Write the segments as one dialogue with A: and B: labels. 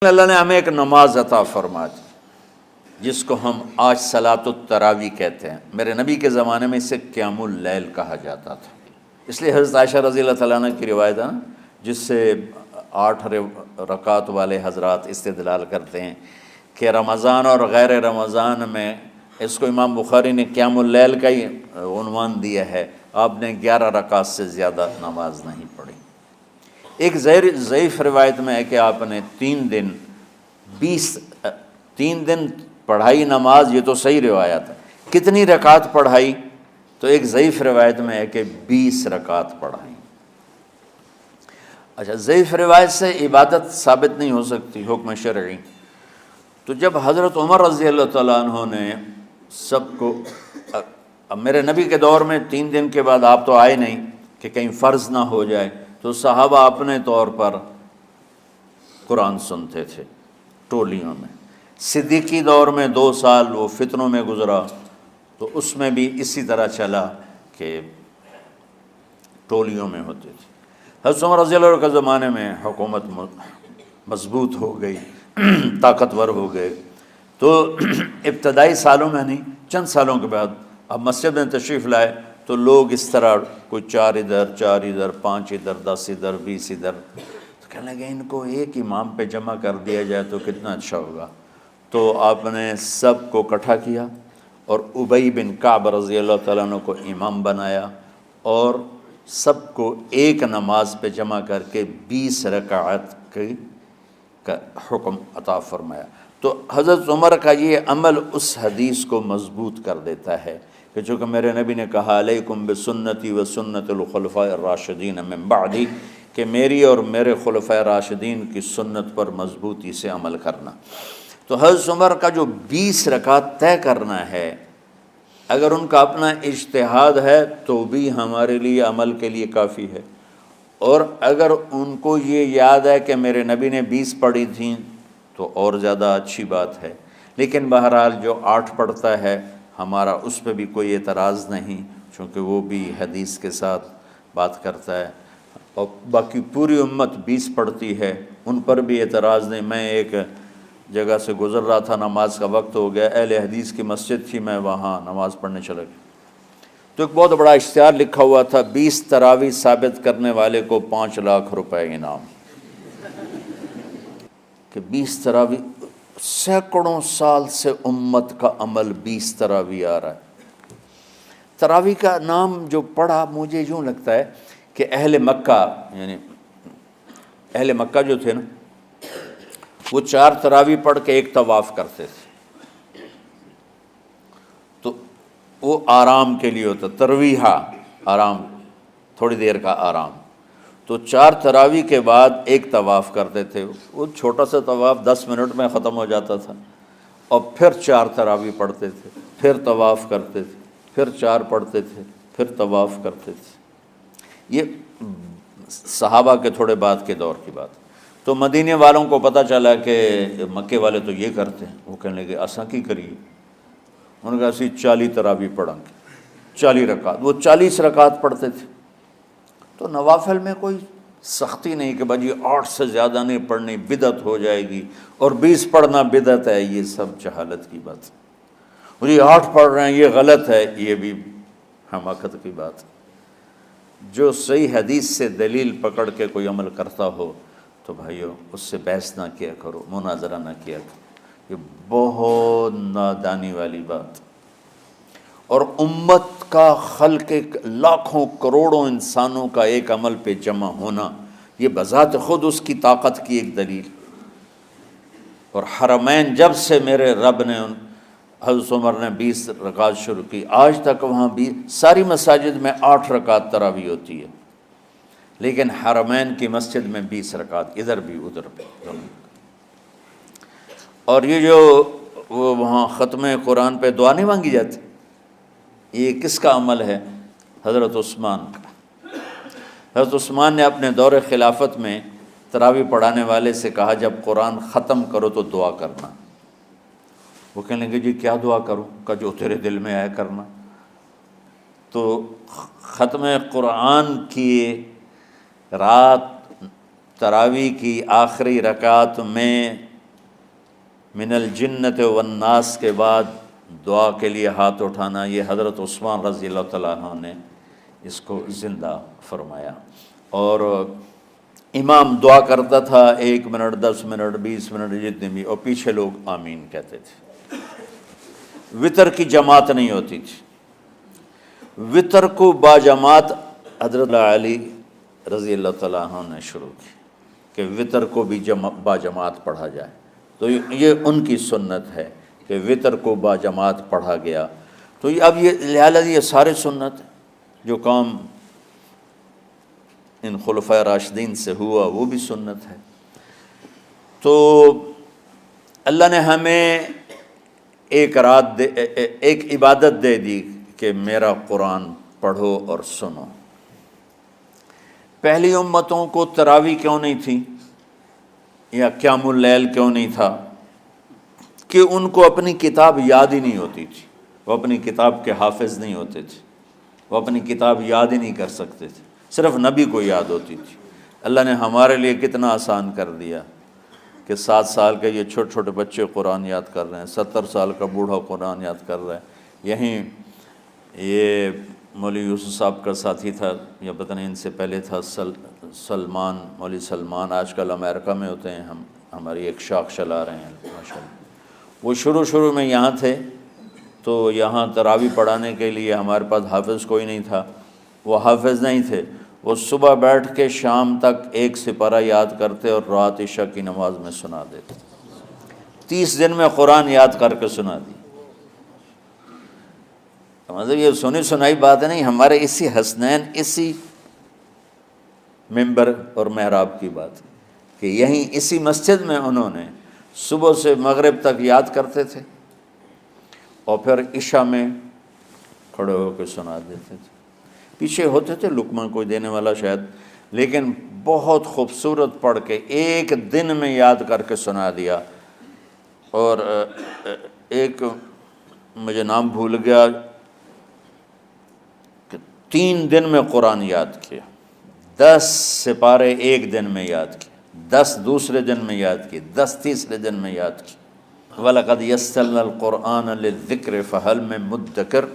A: اللہ نے ہمیں ایک نماز عطا فرما دی جس کو ہم آج صلاۃ التراویح کہتے ہیں۔ میرے نبی کے زمانے میں اسے قیام اللیل کہا جاتا تھا، اس لیے حضرت عائشہ رضی اللہ تعالیٰ عنہ کی روایت ہے نا، جس سے 8 رکعت والے حضرات استدلال کرتے ہیں کہ رمضان اور غیر رمضان میں اس کو امام بخاری نے قیام اللیل کا ہی عنوان دیا ہے، آپ نے 11 رکعت سے زیادہ نماز نہیں پڑھی۔ ایک ضعیف روایت میں ہے کہ آپ نے 3 دن پڑھائی نماز، یہ تو صحیح روایت ہے۔ کتنی رکعت پڑھائی؟ تو ایک ضعیف روایت میں ہے کہ 20 رکعت پڑھائی۔ اچھا، ضعیف روایت سے عبادت ثابت نہیں ہو سکتی حکم شرعی، تو جب حضرت عمر رضی اللہ تعالیٰ عنہ نے سب کو، اب میرے نبی کے دور میں 3 دن کے بعد آپ تو آئے نہیں کہ کہیں فرض نہ ہو جائے، تو صحابہ اپنے طور پر قرآن سنتے تھے ٹولیوں میں۔ صدیقی دور میں 2 سال وہ فتنوں میں گزرا، تو اس میں بھی اسی طرح چلا کہ ٹولیوں میں ہوتے تھے۔ حضرت عمر رضی اللہ عنہ کے زمانے میں حکومت مضبوط ہو گئی، طاقتور ہو گئے، تو ابتدائی سالوں میں نہیں، چند سالوں کے بعد اب مسجد میں تشریف لائے تو لوگ اس طرح کوئی 4 ادھر 4 ادھر 5 ادھر 10 ادھر 20 ادھر، تو کہنے لگے ان کو ایک امام پہ جمع کر دیا جائے تو کتنا اچھا ہوگا۔ تو آپ نے سب کو اکٹھا کیا اور ابی بن کعب رضی اللہ تعالیٰ عنہ کو امام بنایا اور سب کو ایک نماز پہ جمع کر کے 20 رکعت کا حکم عطا فرمایا۔ تو حضرت عمر کا یہ عمل اس حدیث کو مضبوط کر دیتا ہے کہ چونکہ میرے نبی نے کہا علیکم بسنتی و سنت الخلفاء الراشدین من بعدی، کہ میری اور میرے خلفاء راشدین کی سنت پر مضبوطی سے عمل کرنا۔ تو حضرت عمر کا جو 20 رکعت طے کرنا ہے، اگر ان کا اپنا اجتہاد ہے تو بھی ہمارے لیے عمل کے لیے کافی ہے، اور اگر ان کو یہ یاد ہے کہ میرے نبی نے 20 پڑھی تھیں تو اور زیادہ اچھی بات ہے۔ لیکن بہرحال جو 8 پڑھتا ہے ہمارا اس پہ بھی کوئی اعتراض نہیں، چونکہ وہ بھی حدیث کے ساتھ بات کرتا ہے، اور باقی پوری امت 20 پڑھتی ہے، ان پر بھی اعتراض نہیں۔ میں ایک جگہ سے گزر رہا تھا، نماز کا وقت ہو گیا، اہل حدیث کی مسجد تھی، میں وہاں نماز پڑھنے چلا گیا، تو ایک بہت بڑا اشتہار لکھا ہوا تھا، 20 تراویح ثابت کرنے والے کو 5 لاکھ روپے انعام، کہ 20 تراویح، سینکڑوں سال سے امت کا عمل 20 تراویح آ رہا ہے۔ تراویح کا نام جو پڑھا، مجھے یوں لگتا ہے کہ اہل مکہ، یعنی اہل مکہ جو تھے نا، وہ 4 تراویح پڑھ کے ایک طواف کرتے تھے، تو وہ آرام کے لیے ہوتا، ترویحہ آرام، تھوڑی دیر کا آرام، تو 4 تراویح کے بعد ایک طواف کرتے تھے۔ وہ چھوٹا سا طواف 10 منٹ میں ختم ہو جاتا تھا، اور پھر 4 تراویح پڑھتے تھے، پھر طواف کرتے تھے، پھر 4 پڑھتے تھے، پھر طواف کرتے تھے۔ یہ صحابہ کے تھوڑے بعد کے دور کی بات۔ تو مدینے والوں کو پتہ چلا کہ مکے والے تو یہ کرتے ہیں، وہ کہنے لگے اساں کی کریے، انہوں نے کہا اسی 40 تراویح پڑھیں گے، 40 رکعت، وہ 40 رکعت پڑھتے تھے۔ تو نوافل میں کوئی سختی نہیں کہ بھائی 8 سے زیادہ نہیں پڑھنی، بدعت ہو جائے گی، اور 20 پڑھنا بدعت ہے، یہ سب جہالت کی بات ہے۔ اور یہ 8 پڑھ رہے ہیں یہ غلط ہے، یہ بھی حماقت کی بات ہے۔ جو صحیح حدیث سے دلیل پکڑ کے کوئی عمل کرتا ہو تو بھائیو اس سے بحث نہ کیا کرو، مناظرہ نہ کیا کرو، یہ بہت نادانی والی بات۔ اور امت کا، خلق لاکھوں کروڑوں انسانوں کا ایک عمل پہ جمع ہونا، یہ بذات خود اس کی طاقت کی ایک دلیل۔ اور حرمین جب سے میرے رب نے، حضرت عمر نے 20 رکعت شروع کی، آج تک وہاں بھی ساری مساجد میں 8 رکعت تراویح ہوتی ہے، لیکن حرمین کی مسجد میں 20 رکعت، ادھر بھی ادھر بھی۔ اور یہ جو وہ وہاں ختم قرآن پہ دعا نہیں مانگی جاتی، یہ کس کا عمل ہے؟ حضرت عثمان کا۔ حضرت عثمان نے اپنے دور خلافت میں تراویح پڑھانے والے سے کہا جب قرآن ختم کرو تو دعا کرنا۔ وہ کہنے لگے جی کیا دعا کروں؟ کہ جو تیرے دل میں آیا کرنا۔ تو ختم قرآن کی رات تراویح کی آخری رکعت میں من الجنت والناس کے بعد دعا کے لیے ہاتھ اٹھانا، یہ حضرت عثمان رضی اللہ تعالیٰ عنہ نے اس کو زندہ فرمایا۔ اور امام دعا کرتا تھا 1 منٹ 10 منٹ 20 منٹ جتنے بھی، اور پیچھے لوگ آمین کہتے تھے۔ وطر کی جماعت نہیں ہوتی تھی، وطر کو باجماعت حضرت علی رضی اللہ تعالیٰ عنہ نے شروع کی کہ وطر کو بھی باجماعت پڑھا جائے، تو یہ ان کی سنت ہے کہ وطر کو باجماعت پڑھا گیا۔ تو اب یہ لہٰذا یہ سارے سنت جو کام ان خلفۂ راشدین سے ہوا وہ بھی سنت ہے۔ تو اللہ نے ہمیں ایک عبادت دے دی کہ میرا قرآن پڑھو اور سنو۔ پہلی امتوں کو تراویح کیوں نہیں تھی یا قیام اللیل کیوں نہیں تھا؟ کہ ان کو اپنی کتاب یاد ہی نہیں ہوتی تھی، وہ اپنی کتاب کے حافظ نہیں ہوتے تھے، وہ اپنی کتاب یاد ہی نہیں کر سکتے تھے، صرف نبی کو یاد ہوتی تھی۔ اللہ نے ہمارے لیے کتنا آسان کر دیا کہ 7 سال کے یہ چھوٹے چھوٹے بچے قرآن یاد کر رہے ہیں، 70 سال کا بوڑھا قرآن یاد کر رہا ہے۔ یہیں یہ مولوی یوسف صاحب کا ساتھی تھا یا پتہ نہیں ان سے پہلے تھا، سلمان، مولوی سلمان، آج کل امریکہ میں ہوتے ہیں، ہماری ایک شاخ چلا رہے ہیں ماشاءاللہ۔ وہ شروع میں یہاں تھے، تو یہاں تراویح پڑھانے کے لیے ہمارے پاس حافظ کوئی نہیں تھا، وہ حافظ نہیں تھے، وہ صبح بیٹھ کے شام تک 1 سپارہ یاد کرتے اور رات عشاء کی نماز میں سنا دیتے۔ 30 دن میں قرآن یاد کر کے سنا دی۔ مطلب یہ سنی سنائی بات نہیں، ہمارے اسی حسنین، اسی ممبر اور محراب کی بات کہ یہیں اسی مسجد میں انہوں نے صبح سے مغرب تک یاد کرتے تھے اور پھر عشاء میں کھڑے ہو کے سنا دیتے تھے۔ پیچھے ہوتے تھے لقمہ کوئی دینے والا شاید، لیکن بہت خوبصورت پڑھ کے 1 دن میں یاد کر کے سنا دیا۔ اور ایک مجھے نام بھول گیا کہ 3 دن میں قرآن یاد کیا، 10 سپارے 1 دن میں یاد کیے، 10 دوسرے دن میں یاد کیے، 10 تیسرے دن میں یاد کیے۔ وَلَقَدْ يَسَّرْنَا الْقُرْآنَ لِلذِّكْرِ فَهَلْ مِن مُدَّكِرٍ۔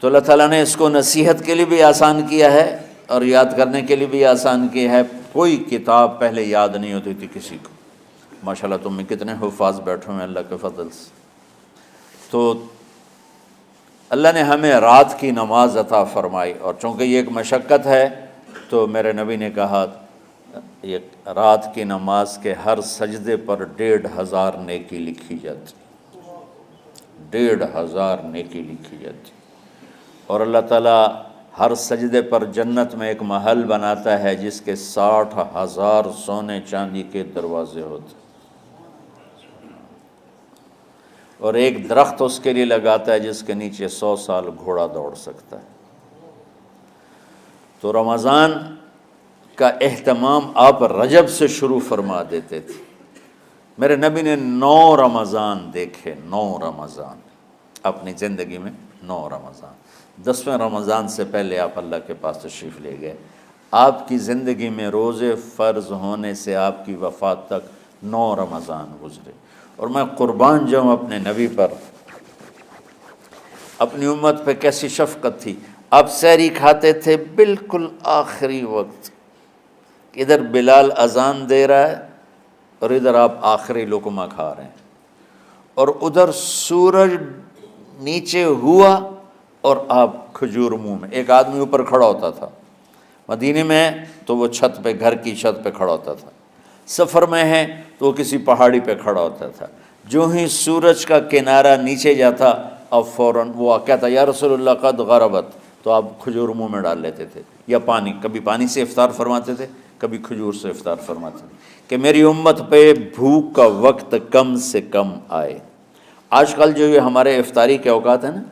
A: تو اللہ تعالیٰ نے اس کو نصیحت کے لیے بھی آسان کیا ہے اور یاد کرنے کے لیے بھی آسان کیا ہے۔ کوئی کتاب پہلے یاد نہیں ہوتی تھی کسی کو، ماشاءاللہ تم میں کتنے حفاظ بیٹھے ہیں اللہ کے فضل سے۔ تو اللہ نے ہمیں رات کی نماز عطا فرمائی، اور چونکہ یہ ایک مشقت ہے تو میرے نبی نے کہا یہ رات کی نماز کے ہر سجدے پر 1500 نیکی لکھی جاتی، 1500 نیکی لکھی جاتی۔ اور اللہ تعالیٰ ہر سجدے پر جنت میں ایک محل بناتا ہے جس کے 60,000 سونے چاندی کے دروازے ہوتے ہیں، اور ایک درخت اس کے لیے لگاتا ہے جس کے نیچے 100 سال گھوڑا دوڑ سکتا ہے۔ تو رمضان کا اہتمام آپ رجب سے شروع فرما دیتے تھے۔ میرے نبی نے 9 رمضان دیکھے، 9 رمضان اپنی زندگی میں، 9 رمضان۔ 10ویں رمضان سے پہلے آپ اللہ کے پاس تشریف لے گئے۔ آپ کی زندگی میں روزے فرض ہونے سے آپ کی وفات تک 9 رمضان گزرے، اور میں قربان جاؤں اپنے نبی پر، اپنی امت پہ کیسی شفقت تھی۔ آپ سحری کھاتے تھے بالکل آخری وقت، ادھر بلال اذان دے رہا ہے اور ادھر آپ آخری لقمہ کھا رہے ہیں، اور ادھر سورج نیچے ہوا اور آپ کھجور منہ میں۔ ایک آدمی اوپر کھڑا ہوتا تھا مدینے میں تو وہ چھت پہ، گھر کی چھت پہ کھڑا ہوتا تھا، سفر میں ہے تو وہ کسی پہاڑی پہ کھڑا ہوتا تھا۔ جو ہی سورج کا کنارہ نیچے جاتا اب فوراً وہ کہتا یا رسول اللہ قد غربت، تو آپ کھجور منہ میں ڈال لیتے تھے، یا پانی، کبھی پانی سے افطار فرماتے تھے، کبھی کھجور سے افطار فرماتے تھے، کہ میری امت پہ بھوک کا وقت کم سے کم آئے۔ آج کل جو یہ ہمارے افطاری کے اوقات ہیں نا،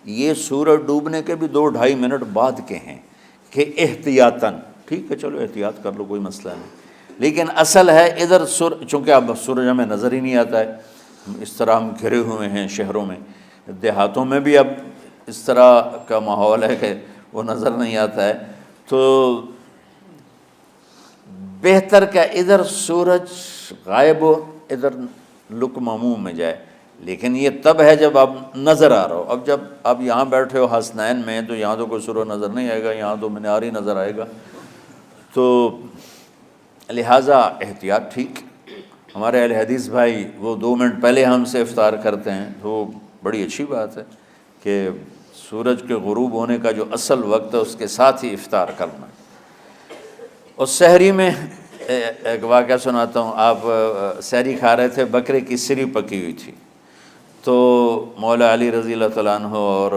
A: یہ سورج ڈوبنے کے بھی 2-2.5 منٹ بعد کے ہیں کہ احتیاطاً، ٹھیک ہے چلو احتیاط کر لو کوئی مسئلہ نہیں، لیکن اصل ہے ادھر چونکہ اب سورج ہمیں نظر ہی نہیں آتا ہے، اس طرح ہم گھرے ہوئے ہیں شہروں میں، دیہاتوں میں بھی اب اس طرح کا ماحول ہے کہ وہ نظر نہیں آتا ہے، تو بہتر کہ ادھر سورج غائب ہو، ادھر لقمہ منہ میں جائے، لیکن یہ تب ہے جب آپ نظر آ رہا ہو۔ اب جب آپ یہاں بیٹھے ہو حسنین میں تو یہاں تو کوئی سورہ نظر نہیں آئے گا، یہاں تو مینار ہی نظر آئے گا، تو لہٰذا احتیاط ٹھیک۔ ہمارے اہل حدیث بھائی وہ 2 منٹ پہلے ہم سے افطار کرتے ہیں، تو بڑی اچھی بات ہے کہ سورج کے غروب ہونے کا جو اصل وقت ہے اس کے ساتھ ہی افطار کرنا۔ اور سحری میں ایک واقعہ سناتا ہوں، آپ سحری کھا رہے تھے، بکرے کی سری پکی ہوئی تھی، تو مولا علی رضی اللہ تعالیٰ عنہ اور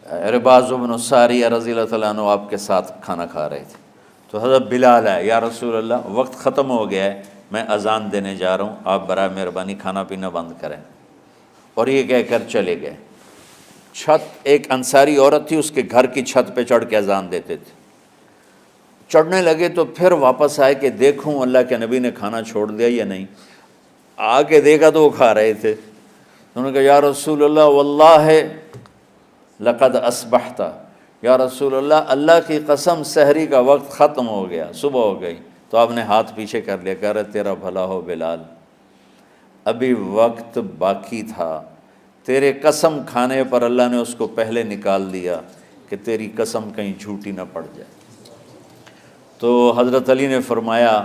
A: عرباض بن ساریہ رضی اللہ تعالیٰ عنہ آپ کے ساتھ کھانا کھا رہے تھے، تو حضرت بلال ہے، یا رسول اللہ وقت ختم ہو گیا ہے، میں اذان دینے جا رہا ہوں، آپ برائے مہربانی کھانا پینا بند کریں۔ اور یہ کہہ کر چلے گئے۔ چھت، ایک انصاری عورت تھی، اس کے گھر کی چھت پہ چڑھ کے اذان دیتے تھے۔ چڑھنے لگے تو پھر واپس آئے کہ دیکھوں اللہ کے نبی نے کھانا چھوڑ دیا یا نہیں۔ آ کے دیکھا تو وہ کھا رہے تھے۔ انہوں نے کہا یا رسول اللہ واللہ لقد اصبحت، یا رسول اللہ اللہ کی قسم سحری کا وقت ختم ہو گیا، صبح ہو گئی۔ تو آپ نے ہاتھ پیچھے کر لیا، کہہ رہے تیرا بھلا ہو بلال، ابھی وقت باقی تھا، تیرے قسم کھانے پر اللہ نے اس کو پہلے نکال دیا کہ تیری قسم کہیں جھوٹی نہ پڑ جائے۔ تو حضرت علی نے فرمایا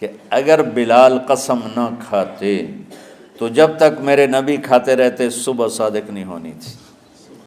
A: کہ اگر بلال قسم نہ کھاتے تو جب تک میرے نبی کھاتے رہتے صبح صادق نہیں ہونی تھی۔